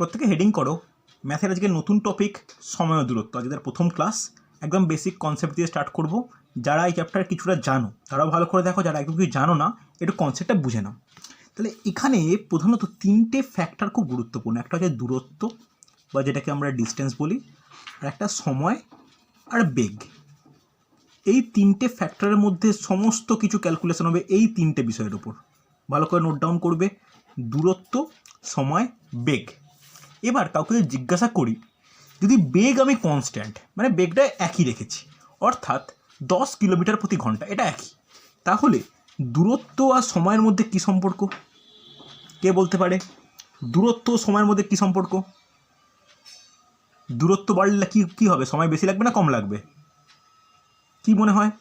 প্রত্যেকে হেডিং করো ম্যাথের আজকে নতুন টপিক সময় ও দূরত্ব। আজকের প্রথম ক্লাস, একদম বেসিক কনসেপ্ট দিয়ে স্টার্ট করব। যারা এই চ্যাপ্টার কিছুটা জানো তারাও ভালো করে দেখো, যারা একদম কিছু জানো না একটু কনসেপ্টটা বুঝে নাও। তাহলে এখানে প্রধানত তিনটে ফ্যাক্টর খুব গুরুত্বপূর্ণ। একটা হচ্ছে দূরত্ব বা যেটাকে আমরা ডিস্টেন্স বলি, আর একটা সময় আর বেগ। এই তিনটে ফ্যাক্টরের মধ্যে সমস্ত কিছু ক্যালকুলেশন হবে এই তিনটে বিষয়ের উপর। ভালো করে নোট ডাউন করবে, দূরত্ব, সময়, বেগ। এবার কাউকে যদি জিজ্ঞাসা করি, যদি বেগ আমি কনস্ট্যান্ট মানে বেগটা একই রেখেছি, অর্থাৎ 10 কিলোমিটার প্রতি ঘন্টা, এটা একই, তাহলে দূরত্ব আর সময়ের মধ্যে কী সম্পর্ক? কে বলতে পারে দূরত্ব ও সময়ের মধ্যে কী সম্পর্ক? দূরত্ব বাড়লে কি হবে? সময় বেশি লাগবে না কম লাগবে? কি মনে হয়?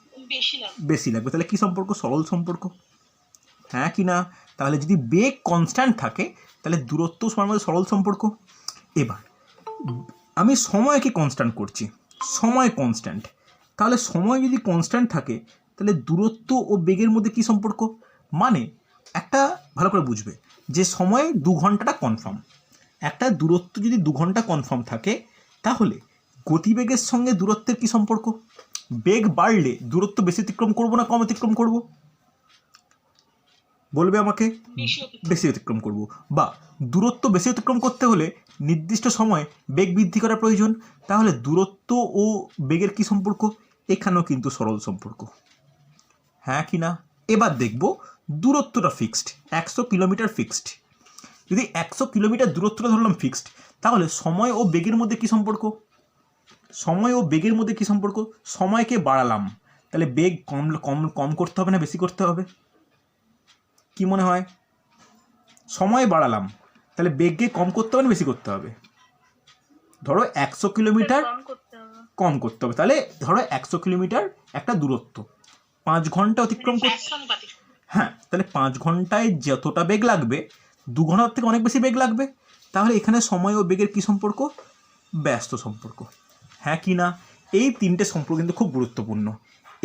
বেশি লাগবে। তাহলে কি সম্পর্ক? সরল সম্পর্ক, হ্যাঁ কি না? তাহলে যদি বেগ কনস্ট্যান্ট থাকে তাহলে দূরত্ব সময়ের মধ্যে সরল সম্পর্ক। এবার আমি সময়কে কনস্ট্যান্ট করছি, সময় কনস্ট্যান্ট, তাহলে সময় যদি কনস্ট্যান্ট থাকে তাহলে দূরত্ব ও বেগের মধ্যে কী সম্পর্ক? মানে একটা ভালো করে বুঝবে যে সময় 2 ঘন্টাটা কনফার্ম, একটা দূরত্ব যদি 2 ঘন্টা কনফার্ম থাকে তাহলে গতিবেগের সঙ্গে দূরত্বের কী সম্পর্ক? বেগ বাড়লে দূরত্ব বেশি অতিক্রম করবো না কম অতিক্রম করব? বলবে আমাকে। বেশি অতিক্রম করব। বা দূরত্ব বেশি অতিক্রম করতে হলে নির্দিষ্ট সময় বেগ বৃদ্ধি করা প্রয়োজন, তাহলে দূরত্ব ও বেগের কী সম্পর্ক? এখানেও কিন্তু সরল সম্পর্ক, হ্যাঁ কি না? এবার দেখব দূরত্বটা ফিক্সড, 100 কিলোমিটার ফিক্সড। যদি 100 কিলোমিটার দূরত্বটা ধরলাম ফিক্সড, তাহলে সময় ও বেগের মধ্যে কী সম্পর্ক? সময় ও বেগের মধ্যে কী সম্পর্ক? সময়কে বাড়ালাম, তাহলে বেগ কম কম কম করতে হবে না বেশি করতে হবে? কি মনে হয়? সময় বাড়ালাম, তাহলে বেগকে কম করতে হবে না বেশি করতে হবে? ধরো 100 কিলোমিটার কম করতে হবে। তাহলে ধরো 100 কিলোমিটার একটা দূরত্ব 5 ঘন্টা অতিক্রম করতে, হ্যাঁ, তাহলে 5 ঘন্টায় যতটা বেগ লাগবে 2 ঘন্টার থেকে অনেক বেশি বেগ লাগবে। তাহলে এখানে সময় ও বেগের কী সম্পর্ক? ব্যস্ত সম্পর্ক, হ্যাঁ কি না? এই তিনটে সম্পর্ক কিন্তু খুব গুরুত্বপূর্ণ।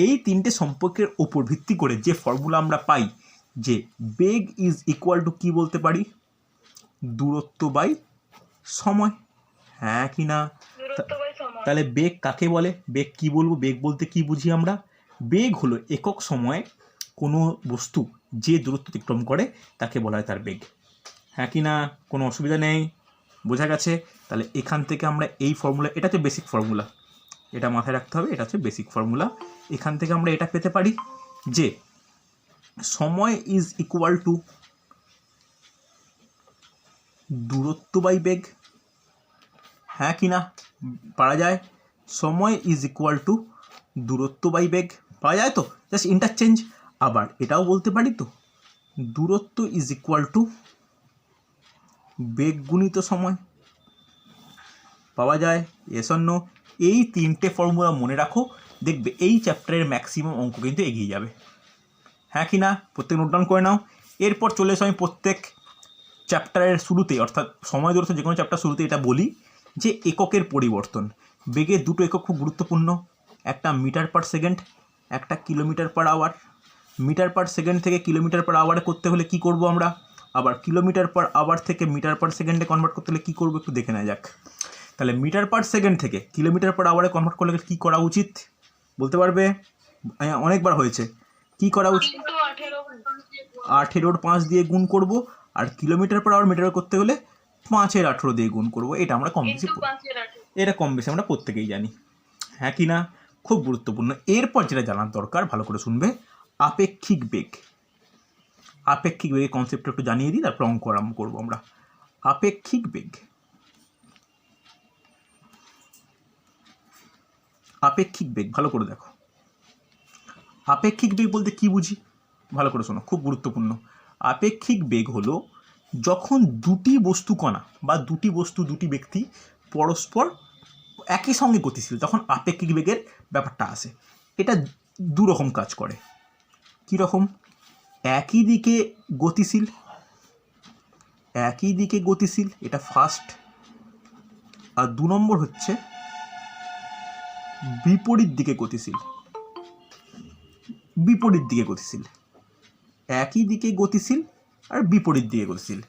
এই তিনটে সম্পর্কের ওপর ভিত্তি করে যে ফর্মুলা আমরা পাই যে বেগ ইজ ইকুয়াল টু কী বলতে পারি? দূরত্ব বাই সময়, হ্যাঁ কি না? তাহলে বেগ কাকে বলে? বেগ কি বলবো? বেগ বলতে কি বুঝি আমরা? বেগ হলো একক সময়ে কোনো বস্তু যে দূরত্ব অতিক্রম করে তাকে বলা হয় তার বেগ, হ্যাঁ কি না? কোনো অসুবিধা নেই, বোঝা গেছে? তাহলে এখান থেকে আমরা এই ফর্মুলা, এটা হচ্ছে বেসিক ফর্মুলা, এটা মাথায় রাখতে হবে, এটা হচ্ছে বেসিক ফর্মুলা। এখান থেকে আমরা এটা পেতে পারি যে সময় ইজ ইকুয়াল টু দূরত্ব বাই বেগ, হ্যাঁ কি না? পারা যায়? সময় ইজ ইকুয়াল টু দূরত্ব বাই বেগ, পাওয়া যায় তো? Just interchange. আবার এটাও বলতে পারি তো দূরত্ব ইজ ইকুয়াল টু বেগ গুণিত সময়, পাওয়া যায়? Yes or no? এই তিনটে ফর্মুলা মনে রাখো, দেখবে এই চ্যাপ্টারের ম্যাক্সিমাম অঙ্ক কিন্তু এগিয়ে যাবে, হ্যাঁ কি না? প্রত্যেক নোট ডাউন করে নাও। এরপর চলে এসো, আমি প্রত্যেক চ্যাপ্টারের শুরুতে, অর্থাৎ সময় দূরত্ব যে কোনো চ্যাপ্টার শুরুতে এটা বলি যে এককের পরিবর্তন। বেগের দুটো একক খুব গুরুত্বপূর্ণ, একটা মিটার পার সেকেন্ড, একটা kilometre per hour. Metre per second থেকে কিলোমিটার পার আওয়ারে করতে হলে কি করব আমরা? আবার কিলোমিটার পার আওয়ার থেকে মিটার পার সেকেন্ডে কনভার্ট করতে হলে কী করবো একটু দেখে নেওয়া যাক। তাহলে মিটার পার সেকেন্ড থেকে কিলোমিটার পার আওয়ারে কনভার্ট করলে কী করা উচিত বলতে পারবে? অনেকবার হয়েছে, কি করা উচিত? 18 5 দিয়ে গুণ করব, আর কিলোমিটার পার আওয়ার মিটার করতে হলে 5 18 দিয়ে গুণ করব। এটা আমরা কম বেশি, এটা কম বেশি আমরা প্রত্যেকেই জানি, হ্যাঁ কি না? খুব গুরুত্বপূর্ণ। এরপর যেটা জানার দরকার, ভালো করে শুনবে, আপেক্ষিক বেগ। আপেক্ষিক বেগের কনসেপ্টটা একটু জানিয়ে দিই, তারপর অঙ্ক আরম্ভ করবো আমরা। আপেক্ষিক বেগ, আপেক্ষিক বেগ ভালো করে দেখো। আপেক্ষিক বেগ বলতে কি বুঝি ভালো করে শোনো, খুব গুরুত্বপূর্ণ। আপেক্ষিক বেগ হলো যখন দুটি বস্তু কণা বা দুটি বস্তু দুটি ব্যক্তি পরস্পর একই সঙ্গে গতিশীল, তখন আপেক্ষিক বেগের ব্যাপারটা আসে। এটা দুরকম কাজ করে। কীরকম? একই দিকে গতিশীল, একই দিকে গতিশীল, এটা ফার্স্ট। আর 2 নম্বর হচ্ছে বিপরীত দিকে গতিশীল, বিপরীত দিকে গতিশীল। একই দিকে গতিশীল আর বিপরীত দিকে গতিশীল।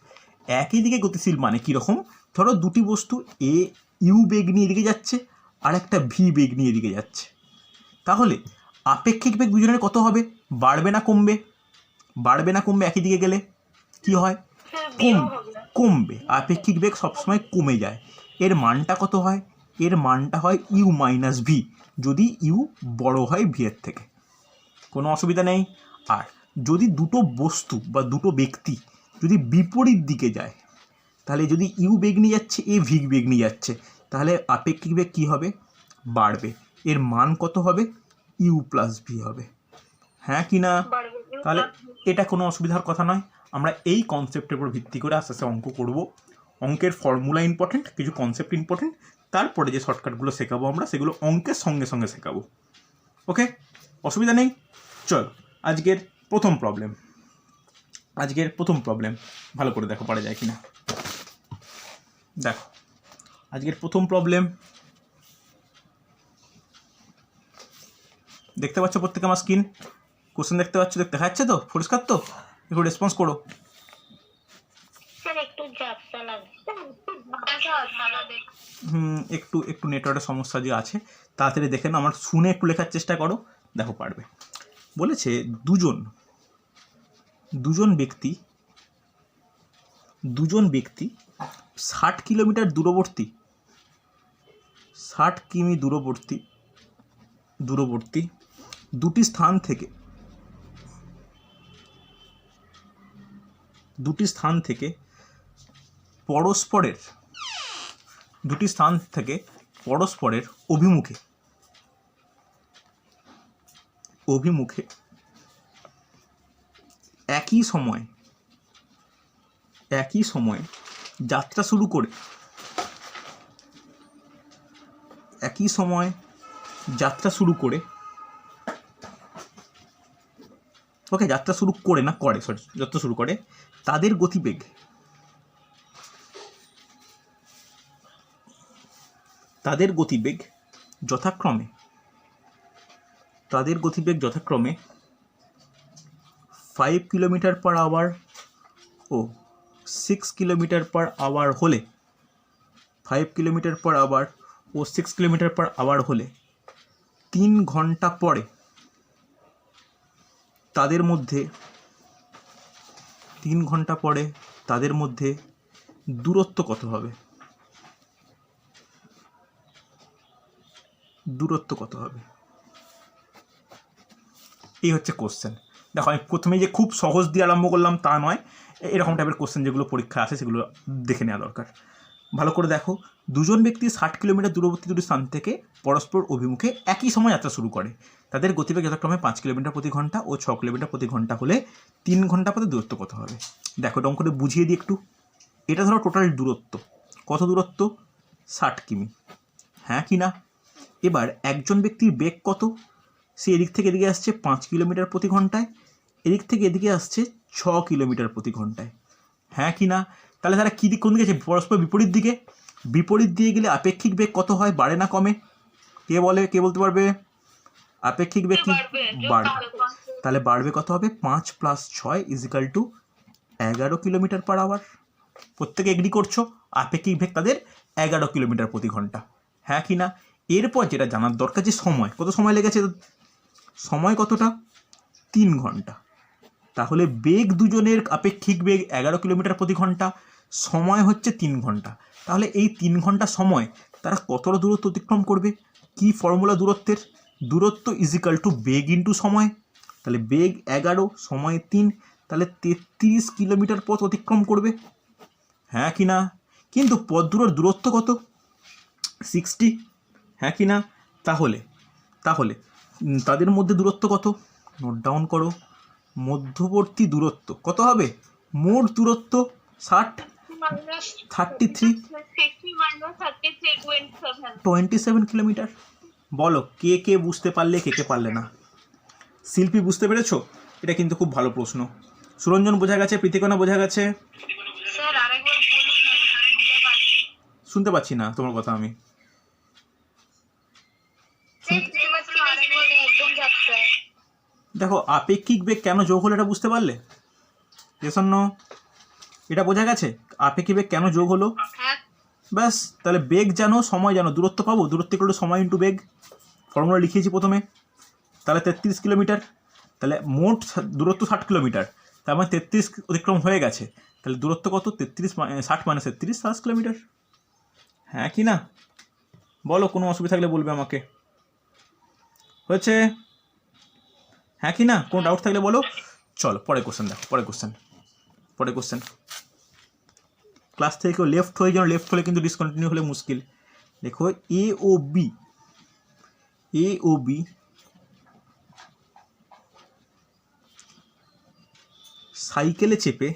একই দিকে গতিশীল মানে কীরকম? ধরো দুটি বস্তু এ ইউ বেগ নিয়ে এদিকে যাচ্ছে আর একটা ভি বেগ নিয়ে এদিকে যাচ্ছে, তাহলে আপেক্ষিক বেগ দুজনের কত হবে? বাড়বে না কমবে? বাড়বে না কমবে? একই দিকে গেলে কি হয়? কমবে। আপেক্ষিক বেগ সবসময় কমে যায়। এর মানটা কত হয়? এর মানটা হয় ইউ মাইনাস ভি, যদি ইউ বড় হয় ভি এর থেকে। কোনো অসুবিধা নেই। আর যদি দুটো বস্তু বা দুটো ব্যক্তি যদি বিপরীত দিকে যায়, তাহলে যদি ইউ বেগ নিয়ে যাচ্ছে এ ভি বেগ নিয়ে যাচ্ছে, তাহলে আপেক্ষিক বেগ কী হবে? বাড়বে। এর মান কত হবে? ইউ প্লাস ভি হবে। হ্যাঁ কি না? তাহলে এটা কোনো অসুবিধার কথা নয়। আমরা এই কনসেপ্টের উপর ভিত্তি করে আস্তে আস্তে অঙ্ক করব। অঙ্কের ফর্মুলা ইম্পর্টেন্ট, কিছু কনসেপ্ট ইম্পর্টেন্ট, তারপরে যে শর্টকাটগুলো শেখাবো আমরা সেগুলো অঙ্কের সঙ্গে সঙ্গে শেখাবো। ওকে, অসুবিধা নেই। চলো আজকের প্রথম প্রবলেম ভালো করে দেখো পারা যায় কিনা। দেখো আজকের প্রথম প্রবলেম, দেখতে পাচ্ছ প্রত্যেকে আমার স্ক্রিন? কোশ্চেন দেখতে পাচ্ছ? দেখা যাচ্ছে তো? পরিষ্কার তো? একটু রেসপন্স করো। একটু নেটওয়ার্কের সমস্যা যে আছে, তাড়াতাড়ি দেখে নাও, আমার শুনে একটু লেখার চেষ্টা করো, দেখো পারবে। বলেছে দুজন ব্যক্তি 60 কিলোমিটার দূরবর্তী 60 কিমি দূরবর্তী দুটি স্থান থেকে পরস্পরের অভিমুখে একই সময় যাত্রা শুরু করে তাদের গতিবেগ যথাক্রমে 5 কিলোমিটার পার আওয়ার ও 6 কিলোমিটার পার আওয়ার হলে 5 কিলোমিটার পার আওয়ার ও 6 কিলোমিটার পার আওয়ার হলে 3 ঘন্টা পরে তাদের মধ্যে দূরত্ব কত হবে? এই হচ্ছে কোশ্চেন। দেখো আমি প্রথমেই যে খুব সহজ দিয়ে আরম্ভ করলাম তা নয়, এরকম টাইপের কোশ্চেন যেগুলো পরীক্ষা আসে সেগুলো দেখে নেওয়া দরকার। ভালো করে দেখো, দুজন ব্যক্তি 60 কিলোমিটার দূরবর্তী দুটি স্থান থেকে পরস্পর অভিমুখে একই সময় যাত্রা শুরু করে। তাদের গতিবেগ যথাক্রমে 5 কিলোমিটার প্রতি ঘন্টা ও 6 কিলোমিটার প্রতি ঘন্টা হলে 3 ঘন্টা পরে দূরত্ব কত হবে? দেখো এটা অঙ্কটা বুঝিয়ে দিই একটু। এটা ধরো টোটাল দূরত্ব, কত দূরত্ব? 60 কিমি। হ্যাঁ কি না? এবার একজন ব্যক্তির বেগ কত? সে এদিক থেকে এদিকে আসছে 5 কিলোমিটার প্রতি ঘন্টায়, এদিক থেকে এদিকে আসছে 6 কিলোমিটার প্রতি ঘন্টায়। হ্যাঁ কি না? তাহলে তারা কী দিক কোন দিকে আছে? পরস্পর বিপরীত দিকে গেলে আপেক্ষিক বেগ কত হয়? বাড়ে না কমে? কে বলতে পারবে? আপেক্ষিক বেগ কি বাড়বে? তাহলে বাড়বে কত হবে? 5 + 6 = 11 কিলোমিটার পার আওয়ার। প্রত্যেকে এগ্রি করছো আপেক্ষিক বেগ তাদের 11 কিলোমিটার প্রতি ঘন্টা। হ্যাঁ কি না? এরপর যেটা জানার দরকার যে কত সময় লেগেছে? সময় কতটা? 3 ঘন্টা। তাহলে বেগ দুজনের আপেক্ষিক বেগ 11 কিলোমিটার প্রতি ঘন্টা, সময় হচ্ছে 3 ঘন্টা। তাহলে এই 3 ঘন্টা সময় তারা কতটা দূরত্ব অতিক্রম করবে? কি ফর্মুলা দূরত্বের? দূরত্ব = বেগ ইন্টু সময়। তাহলে বেগ 11, সময় 3, তাহলে 33 কিলোমিটার পথ অতিক্রম করবে। হ্যাঁ কি না? কিন্তু পথ দুটোর দূরত্ব কত? 60। হ্যাঁ কি না? তাহলে তাদের মধ্যে দূরত্ব কত? নোট ডাউন করো। মধ্যবর্তী দূরত্ব কত হবে? মোট দূরত্ব 60, 33, 27 কিলোমিটার। বলো কে বুঝতে পারলে, কে পারলে না? শিল্পী বুঝতে পেরেছো? এটা কিন্তু খুব ভালো প্রশ্ন। সুরঞ্জন বোঝা গেছে? প্রীতিকণা বোঝা গেছে? শুনতে পাচ্ছি না তোমার কথা আমি। দেখো আপেক্ষিক বেগ কেন যোগ হলো এটা বুঝতে পারলে? এটা বোঝা গেছে আপেক্ষিক বেগ কেন যোগ হলো? ব্যাস, তাহলে বেগ জানো, সময় জানো, দূরত্ব পাবো, দূরত্ব ইকুয়াল টু সময় ইন্টু বেগ, ফর্মুলা লিখিয়েছি প্রথমে। তাহলে 33 কিলোমিটার, তাহলে মোট দূরত্ব 60 কিলোমিটার, তার মানে 33 অতিক্রম হয়ে গেছে, তাহলে দূরত্ব কত? 33 60 মানে 33 60 কিলোমিটার। হ্যাঁ কি না বলো, কোনো অসুবিধা থাকলে বলবে আমাকে। হয়েছে? হ্যাঁ কি না, কোনো ডাউট থাকলে বলো। চলো পরে কোশ্চেন দেখো, পরে কোশ্চেন। ক্লাস থেকে কেউ লেফট হয়ে যাও, লেফট হলে কিন্তু ডিসকন্টিনিউ হলে মুশকিল। দেখো এ ও বি সাইকেলে চেপে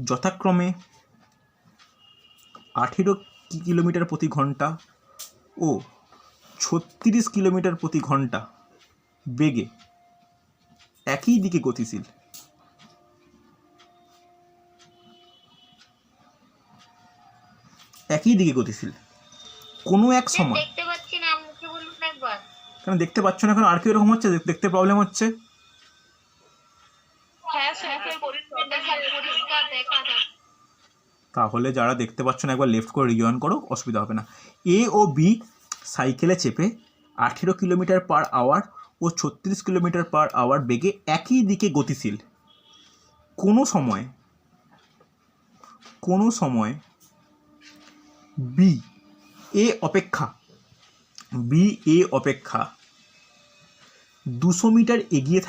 যথাক্রমে 18 কিলোমিটার প্রতি ঘন্টা ও 36 কিলোমিটার প্রতি ঘন্টা বেগে একই দিকে গতিশীল। কোনো এক সময়, দেখতে পাচ্ছি না, মুখে বলুন একবার। কেন দেখতে পাচ্ছ না? এখন আর কি এরকম হচ্ছে, দেখতে প্রবলেম হচ্ছে? হ্যাঁ স্যার, পরিষ্কার দেখা যাচ্ছে। তাহলে যারা দেখতে পাচ্ছ না একবার লেফট করে রিজয়েন করো, অসুবিধা হবে না। এ ও বি সাইকেলে চেপে 18 কিলোমিটার পার আওয়ার ও 36 কিলোমিটার পার আওয়ার বেগে একই দিকে গতিশীল। কোনো সময় বি এ অপেক্ষা 200 মিটার এগিয়ে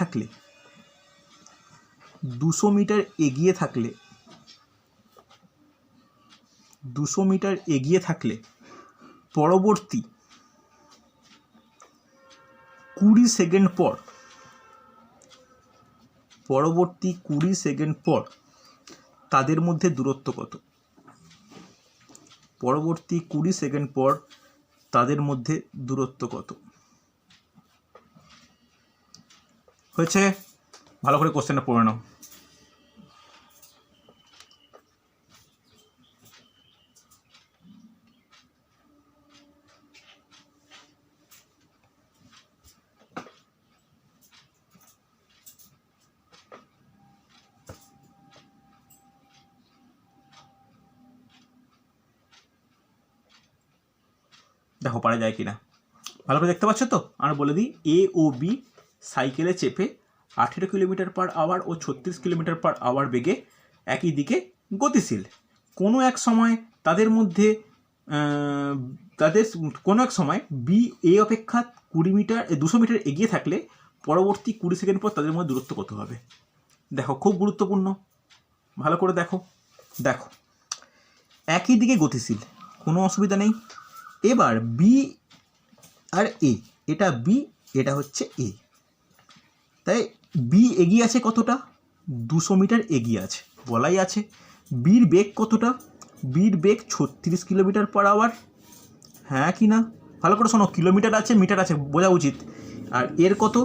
থাকলে পরবর্তী 20 সেকেন্ড পর তাদের মধ্যে দূরত্ব কত? পরবর্তী 20 সেকেন্ড পর তাদের মধ্যে দূরত্ব কত? হয়েছে? ভালো করে কোশ্চেনটা পড়ে নাও। দেখো পারা যায় কিনা, ভালো করে দেখতে পাচ্ছ তো? আর বলে দিই, এ ও বি সাইকেলে চেপে 18 কিলোমিটার পার আওয়ার ও 36 কিলোমিটার পার আওয়ার বেগে একই দিকে গতিশীল। কোনো এক সময় বি এ অপেক্ষা 200 মিটার এগিয়ে থাকলে পরবর্তী 20 সেকেন্ড পর তাদের মধ্যে দূরত্ব কত হবে? দেখো খুব গুরুত্বপূর্ণ, ভালো করে দেখো। একই দিকে গতিশীল, কোনো অসুবিধা নেই। এবার বি আর এ, এটা বি, এটা হচ্ছে এ, তাই বি এগিয়ে আছে কতটা? 200 মিটার এগিয়ে আছে, বলাই আছে। বির বেগ কতটা? বির বেগ 36 কিলোমিটার পার আওয়ার। হ্যাঁ কি না? ভালো করে শোনো, কিলোমিটার আছে মিটার আছে বোঝা উচিত। আর এর কত?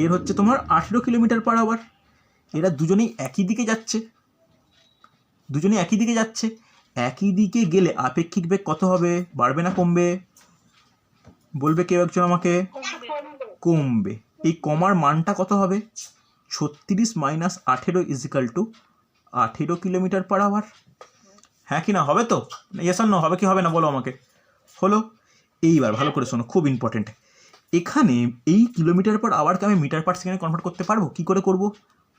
এর হচ্ছে তোমার 18 কিলোমিটার পার আওয়ার। এরা দুজনেই একই দিকে যাচ্ছে, একই দিকে গেলে আপেক্ষিক বেগ কত হবে? বাড়বে না কমবে? বলবে কেউ একজন আমাকে। কমবে। এই কমার মানটা কত হবে? 36 minus 18 equal to 18 kilometre per hour. হ্যাঁ কি না? হবে তো? ইয়েস আর নো, হবে কি হবে না বলো আমাকে। হলো? এইবার ভালো করে শোনো, খুব ইম্পর্টেন্ট। এখানে এই কিলোমিটার পার আওয়ারকে আমি মিটার পার সেকেন্ডে কনভার্ট করতে পারবো? কি করে করব?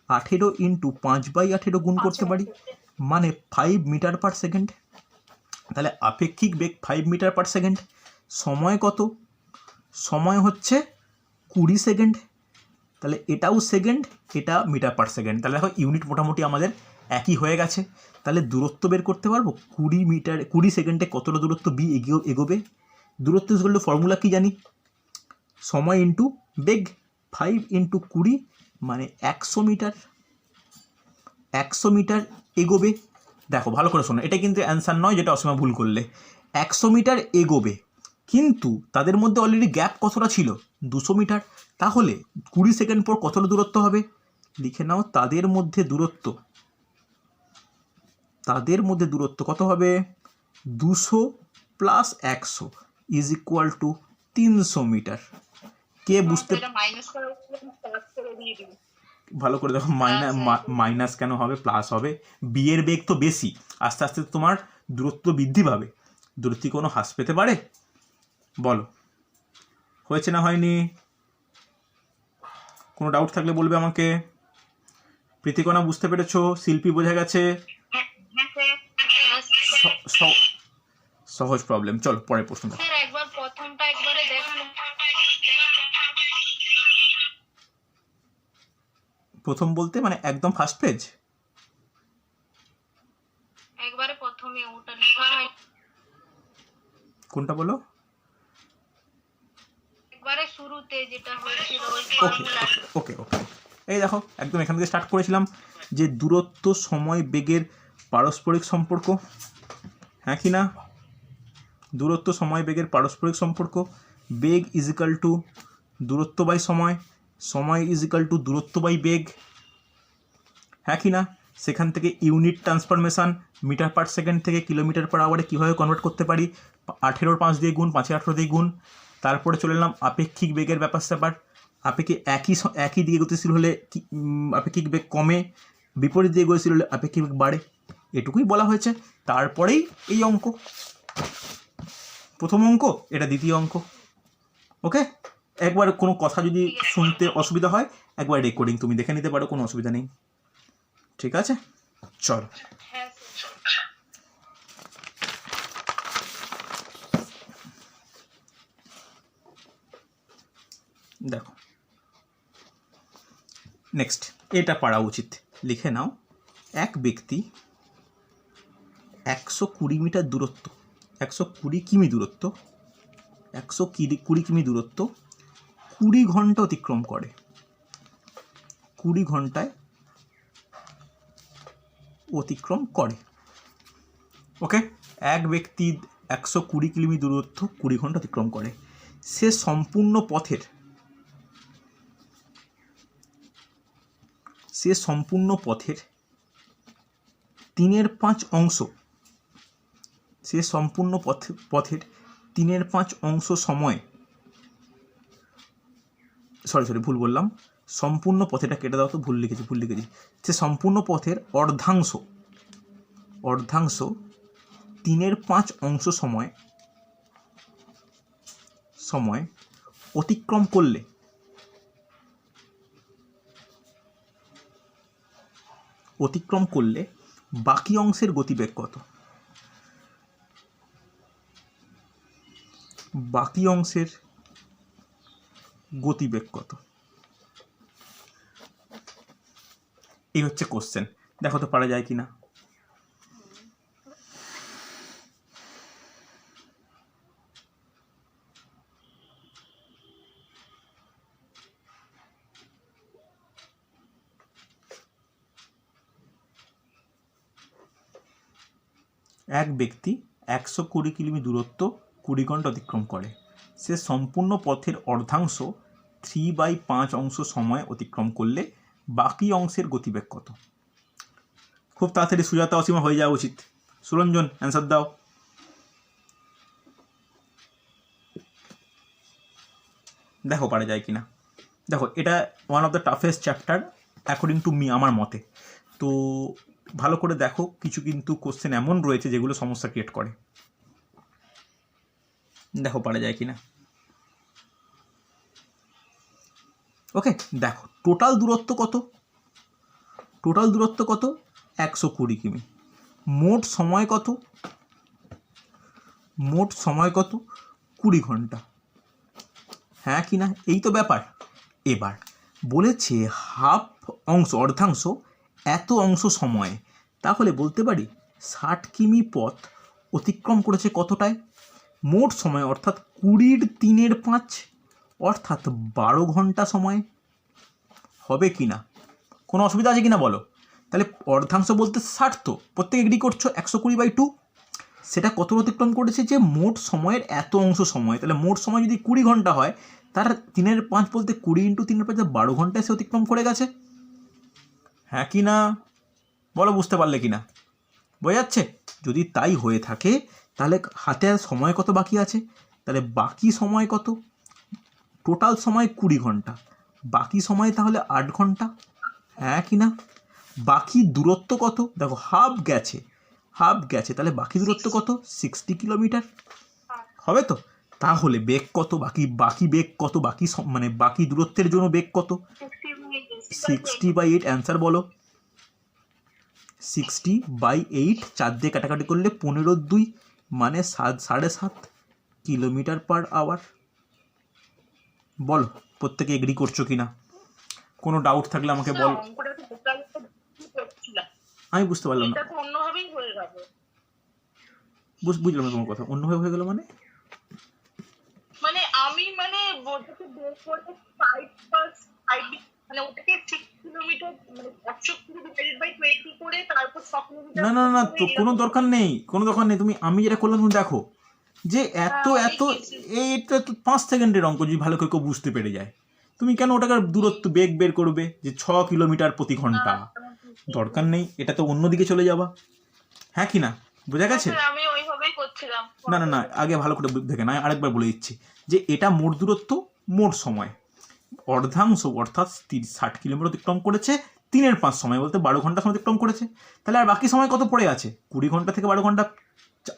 18 ইন্টু 5/18 গুণ করতে পারি, মানে 5 মিটার পার সেকেন্ড। তাহলে আপেক্ষিক বেগ 5 মিটার পার সেকেন্ড। সময় কত? সময় হচ্ছে 20 সেকেন্ড। তাহলে এটাও সেকেন্ড, এটা মিটার পার সেকেন্ড। তাহলে দেখো ইউনিট মোটামুটি আমাদের একই হয়ে গেছে। তাহলে দূরত্ব বের করতে পারবো, 20 সেকেন্ডে কতটা দূরত্ব বি এগোবে। দূরত্ব ইকুয়াল ফর্মুলা কি জানি? সময় ইন্টু বেগ, 5 ইন্টু 20 মানে 100 মিটার। 100 মিটার এগোবে। দেখো ভালো করে শোনো, এটা কিন্তু অ্যান্সার নয় যেটা অসীমা ভুল করলে। 100 মিটার এগোবে, কিন্তু তাদের মধ্যে অলরেডি গ্যাপ কতটা ছিল? 200 মিটার। তাহলে 20 সেকেন্ড পর কতটা দূরত্ব হবে? লিখে নাও, তাদের মধ্যে দূরত্ব কত হবে? 200 plus 100 is equal to 300 metre. কে বুঝতে ভালো করে দেখো, মাইনাস কেন হবে, প্লাস হবে। বি এর বেগ তো বেশি, আস্তে আস্তে তোমার দূরত্ব বৃদ্ধি পাবে, দূরত্ব কোনো হ্রাস পেতে পারে? বলো, হয়েছে না হয়নি? কোনো ডাউট থাকলে বলবে আমাকে। প্রীতিকণা বুঝতে পেরেছো? শিল্পী বোঝা গেছে? সহজ প্রবলেম। চলো পরের প্রশ্ন। স্যার একবার প্রথমটা একবারে দেখান। প্রথম বলতে মানে একদম ফার্স্ট পেজ? একবারে প্রথমে ওটা লেখা হয়। কোনটা বলো? একবারে শুরুতে যেটা হয়েছিল ওই ওকে ফর্মুলা। ওকে ওকে, এই দেখো একদম এখান থেকে স্টার্ট করেছিলাম যে দূরত্ব সময় বেগের পারস্পরিক সম্পর্ক, হ্যাঁ কি না? দূরত্ব সময় বেগের পারস্পরিক সম্পর্ক, বেগ ইজিক্যাল টু দূরত্ব বাই সময়, সময় ইজিক্যাল টু দূরত্ব বাই বেগ, হ্যাঁ কি না? সেখান থেকে unit transformation metre per second থেকে কিলোমিটার পার আওয়ারে কীভাবে কনভার্ট করতে পারি, 18 5 দিয়ে গুণ, 5 18 দিয়ে গুণ। তারপরে চলে এলাম আপেক্ষিক বেগের ব্যাপার স্যাপার, একই দিকে গতিশীল হলে আপেক্ষিক বেগ কমে, বিপরীত দিকে গতিশীল হলে আপেক্ষিক বেগ বাড়ে, এটুকুই বলা হয়েছে। তারপরেই এই অঙ্ক, প্রথম অঙ্ক, এটা দ্বিতীয় অঙ্ক। ওকে, একবার কোনো কথা যদি শুনতে অসুবিধা হয় একবার রেকর্ডিং তুমি দেখে নিতে পারো, কোনো অসুবিধা নেই, ঠিক আছে? চলো হ্যাঁ স্যার। দেখো নেক্সট, এটা পারা উচিত, লিখে নাও। এক ব্যক্তি 120 মিটার দূরত্ব, 120 কিমি দূরত্ব, 120 কিমি দূরত্ব 20 ঘন্টা অতিক্রম করে, 20 ঘন্টায় অতিক্রম করে। ওকে, এক ব্যক্তি 120 কিমি দূরত্ব 20 ঘন্টা অতিক্রম করে। সে সম্পূর্ণ পথের 3/5 অংশ, সে সম্পূর্ণ পথের 3/5 অংশ সময়, সরি ভুল বললাম, সম্পূর্ণ পথেটা কেটে দাও তো, ভুল লিখেছি। সে সম্পূর্ণ পথের অর্ধাংশ 3/5 অংশ সময় অতিক্রম করলে বাকি অংশের গতিবেগ কত? বাকি অংশের গতিবেগ কত? এই হচ্ছে কোশ্চেন, দেখো তো পারা যায় কি না। এক ব্যক্তি 120 কিমি দূরত্ব 20 ঘন্টা অতিক্রম করে। সে সম্পূর্ণ পথের অর্ধাংশ 3/5 অংশ সময় অতিক্রম করলে বাকি অংশের গতিবেগ কত? খুব তাড়াতাড়ি সুজাতা অসীমা হয়ে যাওয়া উচিত। সুরঞ্জন অ্যান্সার দাও। দেখো পারা যায় কি না। দেখো এটা one of the toughest chapter according to me, আমার মতে। তো ভালো করে দেখো, কিছু কিন্তু কোশ্চেন এমন রয়েছে যেগুলো সমস্যা ক্রিয়েট করে। দেখো পারা যায় কি না। ওকে, দেখো টোটাল দূরত্ব কত? 120 কিমি। মোট সময় কত? 20 ঘন্টা, হ্যাঁ কি না? এই তো ব্যাপার। এবার বলেছে অর্ধাংশ এত অংশ সময়ে, তাহলে বলতে পারি 60 কিমি পথ অতিক্রম করেছে কতটায়? মোট সময় অর্থাৎ 20/3/5 অর্থাৎ 12 ঘন্টা সময়। হবে কি না? কোনো অসুবিধা আছে কি না বলো? তাহলে অর্ধাংশ বলতে 60, তো প্রত্যেকে এগ্রি করছো, 120/2 সেটা কত অতিক্রম করেছে? যে মোট সময়ের এত অংশ সময়, তাহলে মোট সময় যদি 20 ঘন্টা হয়, তার 3/5 বলতে 20 × 3/5 12 ঘন্টায় সে অতিক্রম করে গেছে, হ্যাঁ কি না? বলো বুঝতে পারলে কি না? বোঝা যাচ্ছে? যদি তাই হয়ে থাকে তাহলে হাতে আর সময় কত বাকি আছে? তাহলে বাকি সময় কত? টোটাল সময় 20 ঘন্টা, বাকি সময় তাহলে 8 ঘন্টা। হ্যাঁ কি না? বাকি দূরত্ব কত? দেখো হাফ গেছে, তাহলে বাকি দূরত্ব কত? 60 কিলোমিটার হবে তো? তাহলে বেগ কত? বাকি বেগ কত? মানে বাকি দূরত্বের জন্য বেগ কত? 60/8। অ্যান্সার বলো। 60/8, 4 দিয়ে কাটাকাটি করলে 15/2 মানে 7.5 কিলোমিটার পার আওয়ার। বলো প্রত্যেকে এগ্রি করছো কিনা? কোনো ডাউট থাকলে আমাকে বল। আমি বুঝতে পারলাম না, বুঝলাম না তোমার কথা। অন্যভাবে হয়ে গেল মানে? মানে আমি মানে ওটাকে বের করে মানে ওটাকে 6 কিলোমিটার মানে 100 ডিভাইডেড বাই 20 করে তারপর 6 কিলোমিটার না না না, তো কোনো দরকার নেই, তুমি আমি যেটা করলাম তুমি দেখো যে এইটা তো 5 সেকেন্ডের অঙ্ক, যদি ভালো করে কেউ বুঝতে পেরে যায়। তুমি কেন ওটাকে দূরত্ব বেগ বের করবে যে 6 কিলোমিটার প্রতি ঘন্টা? দরকার নেই, এটা তো অন্যদিকে চলে যাবা। হ্যাঁ কি না? বোঝা গেছে? আমি ওইভাবেই করছিলাম। না না না, আগে ভালো করে দেখে না, আরেকবার বলে দিচ্ছি যে এটা মোট দূরত্ব, মোট সময় অর্ধাংশ, অর্থাৎ 60 কিলোমিটার অতিক্রম করেছে 3/5 সময়, বলতে 12 ঘন্টা সময় অতিক্রম করেছে। তাহলে আর বাকি সময় কত পড়ে আছে? 20 ঘন্টা থেকে 12 ঘন্টা,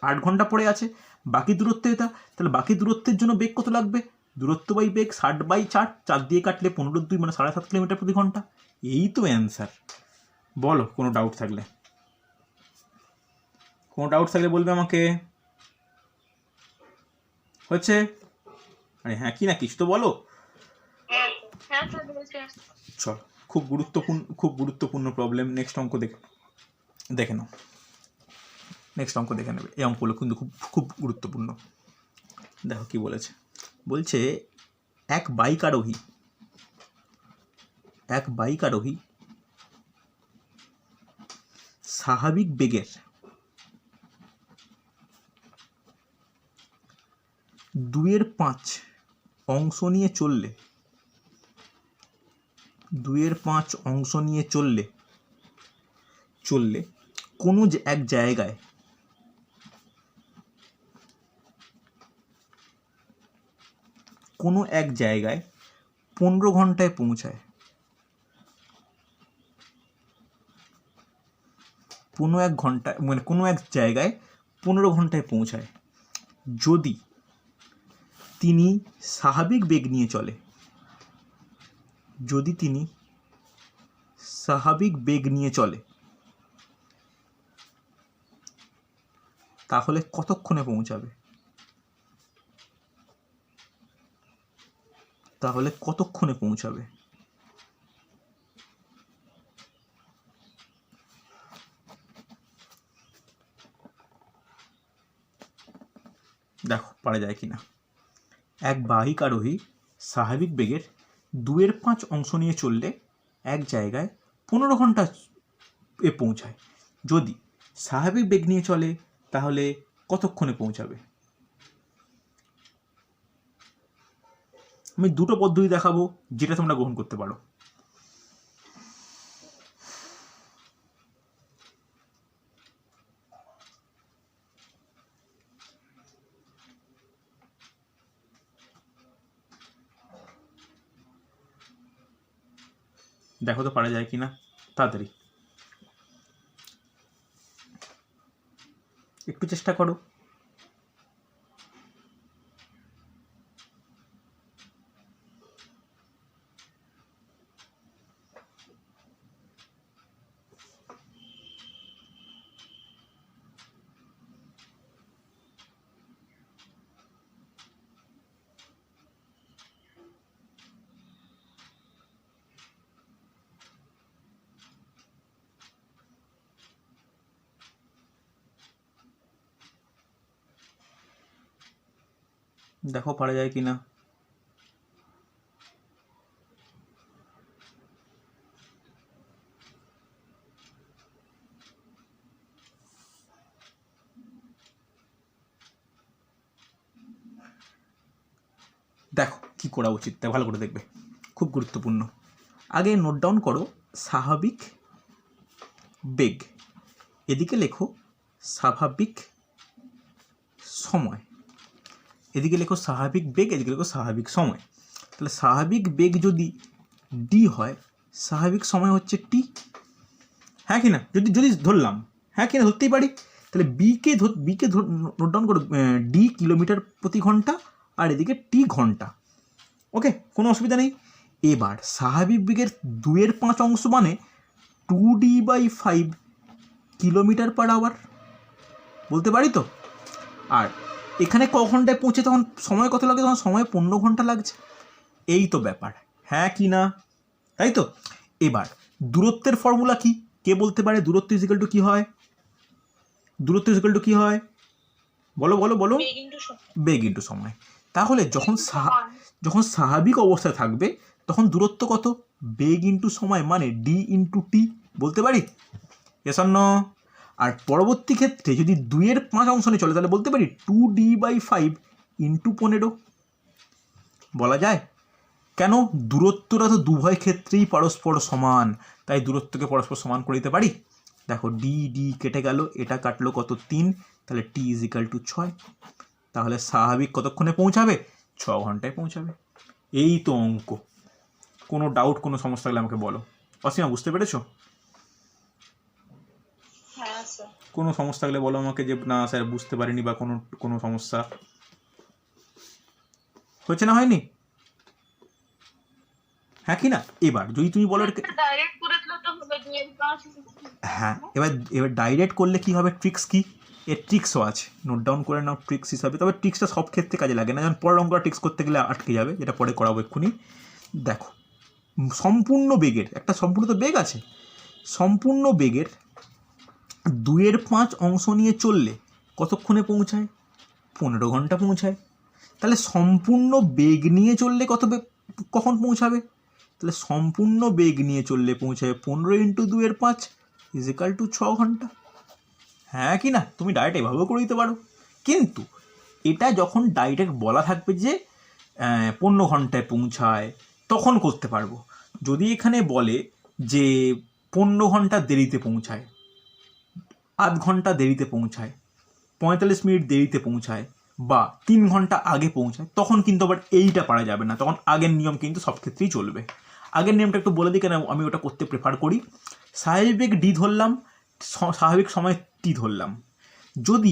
8 ঘন্টা পড়ে আছে। বাকি দূরত্ব এটা, তাহলে বাকি দূরত্বের জন্য বেগ কত লাগবে? দূরত্ব বাই বেগ 60/4, 4 দিয়ে কাটলে 15/2 মানে 7.5 কিলোমিটার প্রতি ঘন্টা। এই তো অ্যান্সার। বলো কোনো ডাউট থাকলে, বলবে আমাকে। হচ্ছে? আরে হ্যাঁ কি না, কিছু তো বলো। চল, খুব গুরুত্বপূর্ণ প্রবলেম। নেক্সট অঙ্ক দেখে নাও। নেক্সট অঙ্ক দেখে নেবে। এই অঙ্কগুলো কিন্তু খুব গুরুত্বপূর্ণ। দেখো কি বলেছে। বলছে এক বাইক আরোহী স্বাভাবিক বেগের 2/5 অংশ নিয়ে চললে কোনো এক জায়গায় 15 ঘন্টায় পৌঁছায়। কোনো এক জায়গায় 15 ঘন্টায় পৌঁছায় যদি তিনি স্বাভাবিক বেগ নিয়ে চলে, তাহলে কতক্ষণে পৌঁছাবে? দেখো পারা যায় কিনা। এক বাইক আরোহী স্বাভাবিক বেগের 2/5 অংশ নিয়ে চললে এক জায়গায় 15 ঘন্টা পৌঁছায়। যদি স্বাভাবিক বেগ নিয়ে চলে তাহলে কতক্ষণে পৌঁছাবে? আমি দুটো পদ্ধতি দেখাবো, যেটা তোমরা গ্রহণ করতে পারো। দেখো তো পারা যায় কিনা, তাড়াতাড়ি একটু চেষ্টা করো। দেখো পারা যায় কিনা। দেখো কি করা উচিত, তা ভালো করে দেখবে, খুব গুরুত্বপূর্ণ। আগে নোট ডাউন করো স্বাভাবিক বেগ, এদিকে লেখো স্বাভাবিক সময়, এদিকে লেখো স্বাভাবিক বেগ, এদিকে লেখো স্বাভাবিক সময়। তাহলে স্বাভাবিক বেগ যদি ডি হয় স্বাভাবিক সময় হচ্ছে টি, হ্যাঁ কি না? যদি যদি ধরলাম, হ্যাঁ কি না, ধরতেই পারি। তাহলে বিকে নোট ডাউন করো, ডি কিলোমিটার প্রতি ঘন্টা আর এদিকে টি ঘন্টা। ওকে, কোনো অসুবিধা নেই। এবার স্বাভাবিক বেগের 2/5 অংশ মানে 2d/5 কিলোমিটার পার আওয়ার বলতে পারি তো। আর এখানে ক ঘন্টায় পৌঁছে তখন সময় কত লাগে? তখন সময় 15 ঘন্টা লাগছে। এই তো ব্যাপার, হ্যাঁ কি না? তাই তো। এবার দূরত্বের ফর্মুলা কি? কে বলতে পারে দূরত্ব ইজিক্যাল টু কী হয়? দূরত্ব ইজিক্যাল টু কী হয়? বলো বলো বলো। বেগ ইন্টু সময়। বেগ ইন্টু সময়। তাহলে যখন স্বাভাবিক অবস্থায় থাকবে তখন দূরত্ব কত? বেগ ইন্টু সময় মানে ডি ইন্টু টি বলতে পারি, এস অর নো? আর পরবর্তী ক্ষেত্রে যদি 2/5 অংশ নিয়ে চলে তাহলে বলতে পারি 2d/5 ইন্টু 15 বলা যায়। কেন? দূরত্বটা তো দুভয় ক্ষেত্রেই পরস্পর সমান, তাই দূরত্বকে পরস্পর সমান করে দিতে পারি। দেখো ডি ডি কেটে গেল, এটা কাটলো কত? 3, তাহলে টি ইজিক্যাল টু 6। তাহলে স্বাভাবিক কতক্ষণে পৌঁছাবে? 6 ঘন্টায় পৌঁছাবে। এই তো অঙ্ক। কোনো ডাউট, কোনো সমস্যা হলে আমাকে বলো। অসীমা, বুঝতে পেরেছো? হ্যাঁ স্যার। কোনো সমস্যা হলে বলো আমাকে, যে না স্যার বুঝতে পারিনি বা কোনো কোনো সমস্যা হয়েছে না হয়নি, হ্যাঁ কি না? এবার যদি তুমি বলো ডাইরেক্ট করে দিলে তো হবে 2/5। হ্যাঁ, এবার ডাইরেক্ট করলে কি হবে? ট্রিক্স কি? এর ট্রিক্সও আছে, নোট ডাউন করে নাও ট্রিক্স হিসাবে। তবে ট্রিক্সটা সব ক্ষেত্রে কাজে লাগে না, যেমন পরের অঙ্কটা ট্রিক্স করতে গেলে আটকে যাবে, যেটা পরে করাবো এক্ষুনি। দেখো, সম্পূর্ণ বেগের একটা সম্পূর্ণ তো বেগ আছে, সম্পূর্ণ বেগের 2/5 অংশ নিয়ে চললে কতক্ষণে পৌঁছায়? 15 ঘন্টা পৌঁছায়। তাহলে সম্পূর্ণ বেগ নিয়ে চললে কখন পৌঁছাবে? তাহলে সম্পূর্ণ বেগ নিয়ে চললে পৌঁছাবে 15 ইন্টু 2/5 ইজিক্যাল টু 6 ঘন্টা, হ্যাঁ কি না? তুমি ডাইরেক্ট এভাবেও করে দিতে পারো, কিন্তু এটা যখন ডাইরেক্ট বলা থাকবে যে 15 ঘন্টায় পৌঁছায় তখন করতে পারবো। যদি এখানে বলে যে 15 ঘন্টা দেরিতে পৌঁছায়, আধ ঘন্টা দেরিতে পৌঁছায়, 45 মিনিট দেরিতে পৌঁছায়, বা 3 ঘন্টা আগে পৌঁছায়, তখন কিন্তু আবার এইটা পারা যাবে না, তখন আগের নিয়ম কিন্তু সব ক্ষেত্রেই চলবে। আগের নিয়মটা একটু বলে দিই কেন আমি ওটা করতে প্রেফার করি। স্বাভাবিক ডি ধরলাম, স্বাভাবিক সময় টি ধরলাম। যদি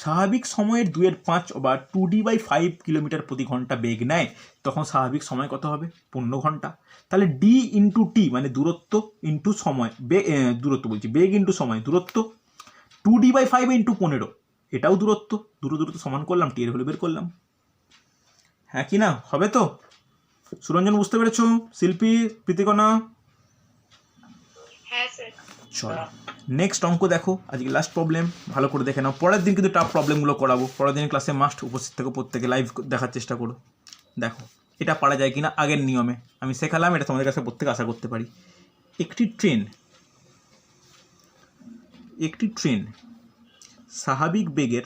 স্বাভাবিক সময়ের 2/5 বা 2d/5 কিলোমিটার প্রতি ঘন্টা বেগ নেয়, তখন স্বাভাবিক সময় কত হবে? 15 ঘন্টা। তাহলে ডি ইন্টু টি মানে দূরত্ব ইন্টু সময়, দূরত্ব বলছি, বেগ ইন্টু সময় দূরত্ব, 2d/5 ইন্টু 15 এটাও দূরত্ব, দূরত্ব সমান করলাম, টি এর ভ্যালু বের করলাম, হ্যাঁ কি না? হবে তো? সুরঞ্জন বুঝতে পেরেছো? শিল্পী, প্রীতিকণা? হ্যাঁ স্যার। চলো নেক্সট অঙ্ক দেখো, আজকে লাস্ট প্রবলেম, ভালো করে দেখে নাও। পরের দিন কিন্তু টাফ প্রবলেমগুলো করাবো, পরের দিন ক্লাসে মাস্ট উপস্থিত থেকো, প্রত্যেকে লাইভ দেখার চেষ্টা করো। দেখো এটা পারা যায় কিনা আগের নিয়মে আমি শেখালাম, এটা তোমাদের কাছে প্রত্যেকে আশা করতে পারি। একটি ট্রেন স্বাভাবিক বেগের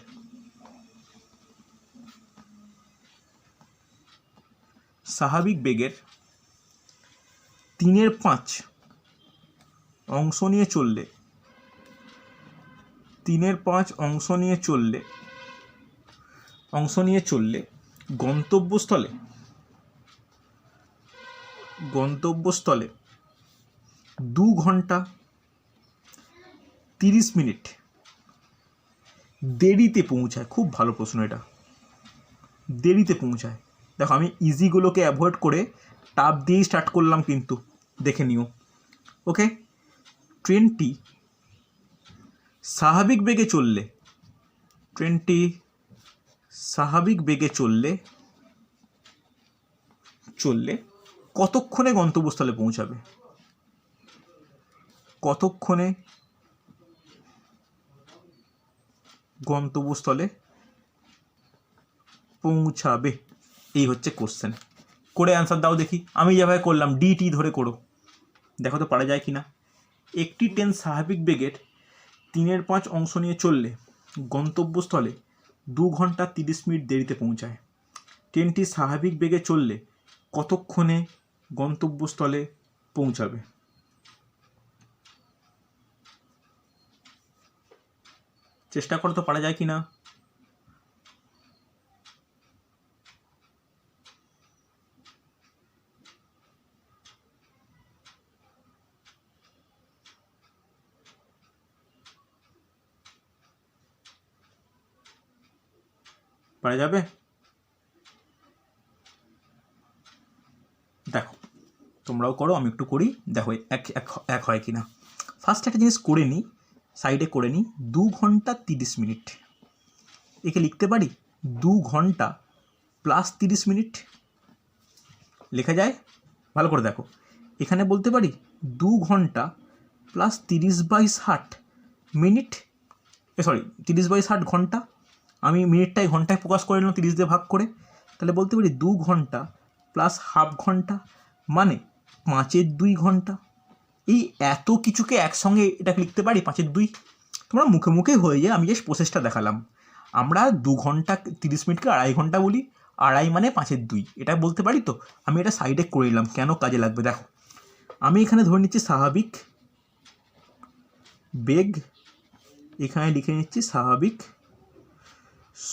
3/5 অংশ নিয়ে চললে 3/5 অংশ নিয়ে চললে গন্তব্যস্থলে 2 ঘন্টা 30 মিনিট দেরিতে পৌঁছায়। খুব ভালো প্রশ্ন এটা, দেরিতে পৌঁছায়। দেখো আমি ইজিগুলোকে অ্যাভয়েড করে টাফ দিয়েই স্টার্ট করলাম, কিন্তু দেখে নিও। ওকে, ট্রেনটি স্বাভাবিক বেগে চললে কতক্ষণে গন্তব্যস্থলে পৌঁছাবে? কতক্ষণে গন্তব্যস্থলে পৌঁছাবে, এই হচ্ছে কোশ্চেন। করে অ্যান্সার দাও দেখি, আমি যেভাবে করলাম ডিটি ধরে করো, দেখো তো পারা যায় কি না। একটি ট্রেন স্বাভাবিক বেগের 3/5 অংশ নিয়ে চললে গন্তব্যস্থলে 2 ঘন্টা 30 মিনিট দেরিতে পৌঁছায়। ট্রেনটি স্বাভাবিক বেগে চললে কতক্ষণে গন্তব্যস্থলে পৌঁছাবে? চেষ্টা করো তো পারা যায় কি না। পারা যাবে? দেখো তোমরাও করো, আমি একটু করি, দেখো এক হয় কি না। ফার্স্ট একটা জিনিস করে নিই, সাইডে করে নিই। 2 ঘন্টা 30 মিনিট, একে লিখতে পারি 2 ঘন্টা প্লাস 30 মিনিট লেখা যায়। ভালো করে দেখো, এখানে বলতে পারি 2 ঘন্টা প্লাস 30/60 মিনিট, 30/60 ঘন্টা। আমি মিনিটটাই ঘন্টায় প্রকাশ করে নিলাম 30 দিয়ে ভাগ করে। তাহলে বলতে পারি 2 ঘন্টা প্লাস হাফ ঘন্টা, মানে 5/2 ঘন্টা। এই এত কিছুকে একসঙ্গে এটাকে লিখতে পারি 5/2। তোমরা মুখে মুখে হয়ে যায়, আমি জাস্ট প্রসেসটা দেখালাম। আমরা 2 ঘন্টা 30 মিনিটকে 2.5 ঘন্টা বলি, 2.5 মানে 5/2, এটা বলতে পারি তো। আমি এটা সাইডে করে নিলাম, কেন কাজে লাগবে দেখো। আমি এখানে ধরে নিচ্ছি স্বাভাবিক বেগ, এখানে লিখে নিচ্ছি স্বাভাবিক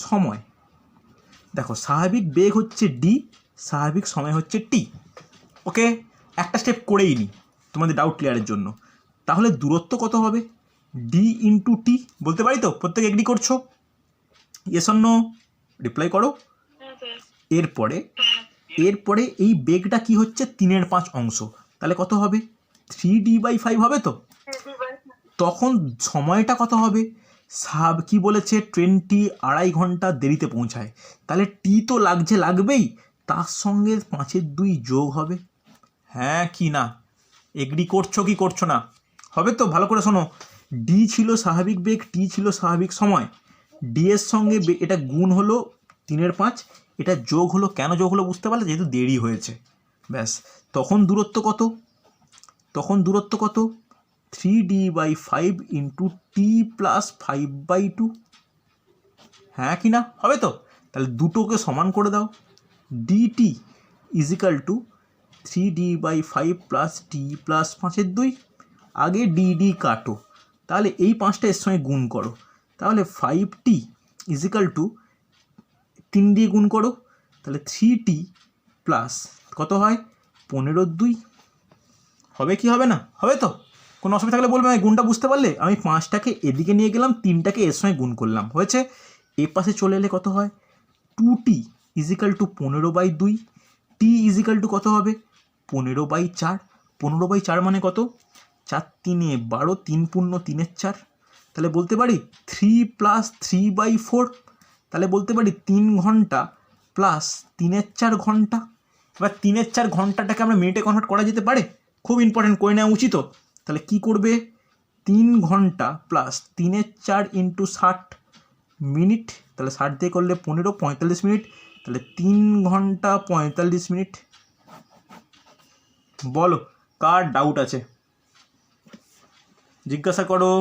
সময়। দেখো স্বাভাবিক বেগ হচ্ছে ডি, স্বাভাবিক সময় হচ্ছে টি। ওকে, একটা স্টেপ করেই নিই তোমাদের ডাউট ক্লিয়ারের জন্য। তাহলে দূরত্ব কত হবে? ডি ইন্টু টি, বলতে পারি তো? প্রত্যেকে এগ্রি করছো? ইয়েস অর নো রিপ্লাই করো। হ্যাঁ স্যার। এরপরে এই বেগটা কি হচ্ছে 3/5 অংশ, তাহলে কত হবে? 3d/5 হবে তো। তখন সময়টা কত হবে? কি বলেছে? ট্রেনটি 2.5 ঘন্টা দেরিতে পৌঁছায়, তাহলে টি তো লাগবেই, তার সঙ্গে 5/2 যোগ হবে। হ্যাঁ কি না? এগ্রি করছো কি করছো না? হবে তো? ভালো করে শোনো, ডি ছিল স্বাভাবিক বেগ, টি ছিল স্বাভাবিক সময়, ডি এর সঙ্গে এটা গুণ হলো 3/5, এটা যোগ হলো। কেন যোগ হলো বুঝতে পারলে? যেহেতু দেরি হয়েছে, ব্যাস। তখন দূরত্ব কত? 3d/5 into T plus 5/2। হ্যাঁ কি না? হবে তো? তাহলে দুটোকে সমান করে দাও। D t is equal to 3d/5 plus t plus 5/2। আগে ডিডি কাটো, তাহলে এই 5টা এর সঙ্গে গুণ করো, তাহলে 5t ইজিক্যাল টু 3 দিয়ে গুণ করো, তাহলে 3t প্লাস কত হয়? 15/2। হবে কি হবে না? হবে তো? কোনো অসুবিধা থাকলে বলবে। আমি গুণটা বুঝতে পারলে? আমি 5টাকে এদিকে নিয়ে গেলাম, 3টাকে এর সঙ্গে গুণ করলাম, হয়েছে। এ পাশে চলে এলে কত হয়? 2t equal to 15/2। T equal to কত হবে? 15/4। 15/4 মানে কত? 4 3 12, 3 পূর্ণ 3 4। তাহলে বলতে পারি 3 প্লাস 3/4। তাহলে বলতে পারি 3 ঘন্টা প্লাস 3/4 ঘন্টা। এবার 3/4 ঘন্টাটাকে আমরা মিনিটে কনভার্ট করা যেতে পারে? খুব ইম্পর্টেন্ট, করে নেওয়া উচিত। তাহলে কি করবে? 3 ঘন্টা প্লাস 3/4 ইন্টু 60 মিনিট, তাহলে 60 দিয়ে করলে 15, 45 মিনিট, তাহলে 3 ঘন্টা 45 মিনিট। বলো কার ডাউট আছে? জিজ্ঞাসা করো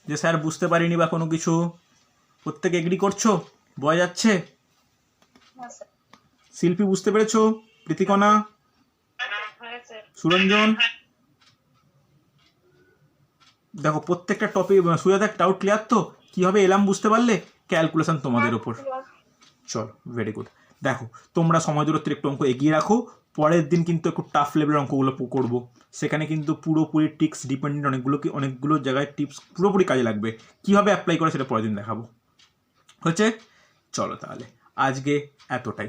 যে স্যার বুঝতে পারিনি বা কোনো কিছু। প্রত্যেকে এগ্রি করছো? বোঝা যাচ্ছে? শিল্পী বুঝতে পেরেছো? প্রীতিকণা, সুরঞ্জন, দেখো প্রত্যেকটা টপিক সুজাতা ডাউট ক্লিয়ার তো? কীভাবে এলাম বুঝতে পারলে? ক্যালকুলেশন তোমাদের ওপর। চলো, ভেরি গুড। দেখো তোমরা সময় দূরত্বের একটু অঙ্ক এগিয়ে রাখো, পরের দিন কিন্তু একটু টাফ লেভেলের অঙ্কগুলো করবো। সেখানে কিন্তু পুরোপুরি টিক্স ডিপেন্ডেন্ট, অনেকগুলো জায়গায় টিপস পুরোপুরি কাজে লাগবে। কীভাবে অ্যাপ্লাই করে সেটা পরের দিন দেখাবো, হচ্ছে। চলো তাহলে আজকে এতটাই।